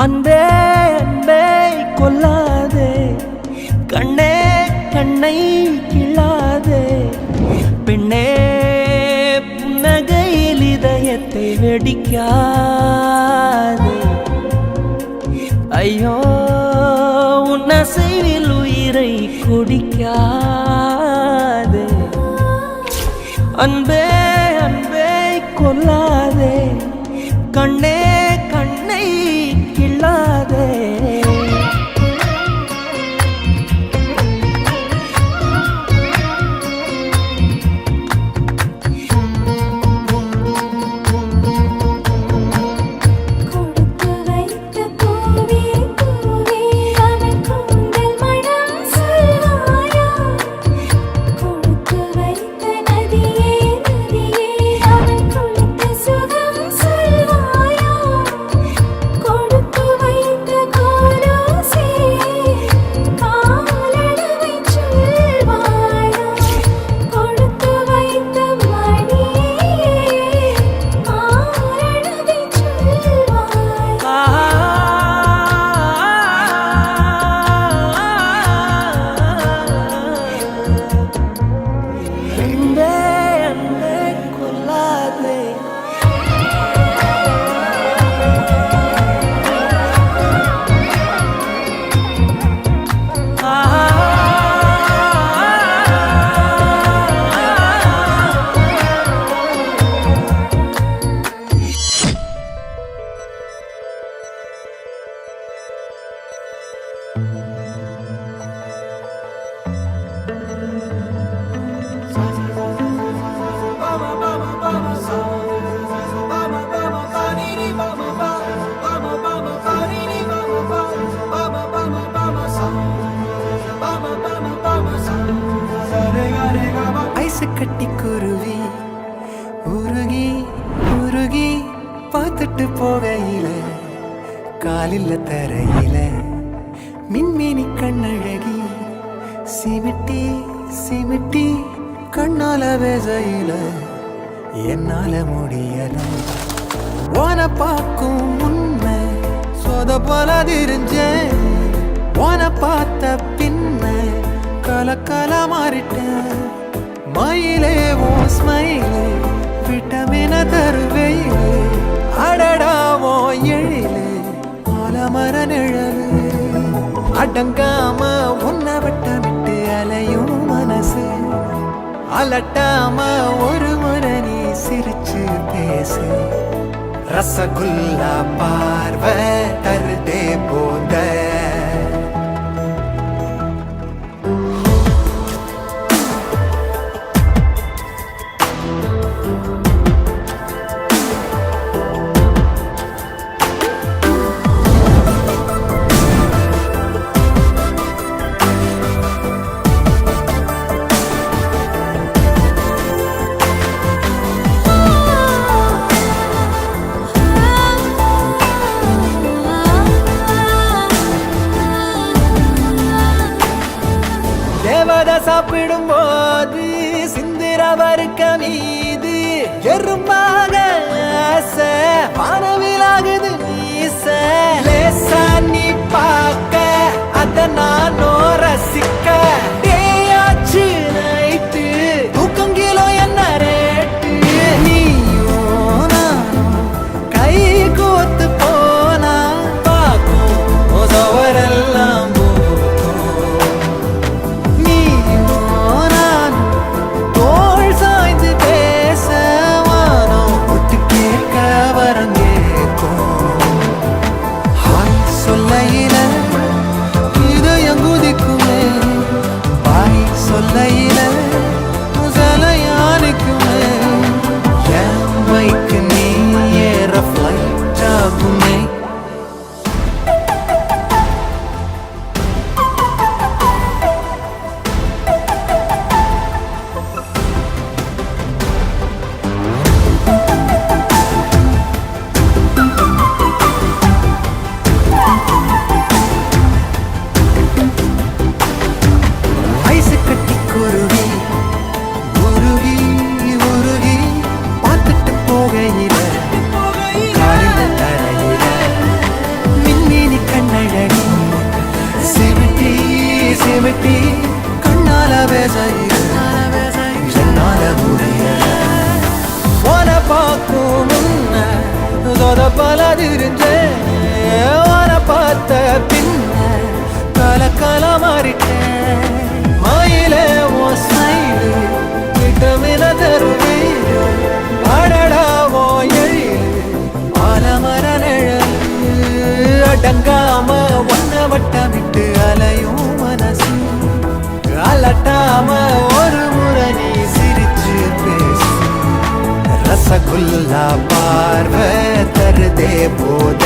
அன்பே அன்பே கொல்லாதே, கண்ணே கண்ணை கிள்ளாதே, பெண்ணே புன்னகையில் இதயத்தை வெடிக்காதே. ஐயோ உன் அசைவில் உயிரை குடிக்காதே. அன்பே அன்பே கொல்லாதே, கண்ணே கண்ணை கிள்ளாதே. கட்டி குருவி உருகி உருகி பார்த்துட்டு போகையில காலில் தரையில மின்மினி கண்ணழகி சிமிட்டி சிமிட்டி கண்ணால வேசையில என்னால முடியல. ஓன பார்க்கும் முன்ன சொத போல தெரிஞ்சேன், ஓன பார்த்த பின்ன கலக்கல மாறிட்டேன். மயிலே ஓ ஸ்மைலே விட்டமின தருவையிலே, அடடாவோ எழிலே ஆலமர நிழலு. அடங்காம உன்னை வட்டமிட்டு அலையும் மனசு, அலட்டாம ஒரு முறை நீ சிரிச்சு பேசு. ரசகுல்லா பார்வை தருதே போத. சாப்பிடும் போது சிந்திர வறுக்க மீது எறும்பாக வானவிலாகுது மீச. லேசா நீ பார்க்க அத நானோ ரசிக்க. டேயாச்சு நைட்டு தூக்கங்கிலோ என்ன ரேட்டு. நீயும் நானும் கை கோத்து போனா பார்க்கும் சவரெல்லாம் பேச வானம் சிமிட்டி கண்ணால பேச என்னால முடிய உன பார்க்கும் முன்ன பல தெரிஞ்சேன் உன பார்த்த பின்ன கலக்கல மாறிட்டேன் மயில ஓ சைடு விட்டமின தருவீர் அடடாவோ எழில் ஆலமர நிழல் அடங்காம ஒன்ன வட்டமிட்டு அலையும் மனசு அலட்டாம ஒரு முறை நீ சிரிச்சு பேசு ரசகுல்லா பார்வை தருதே போத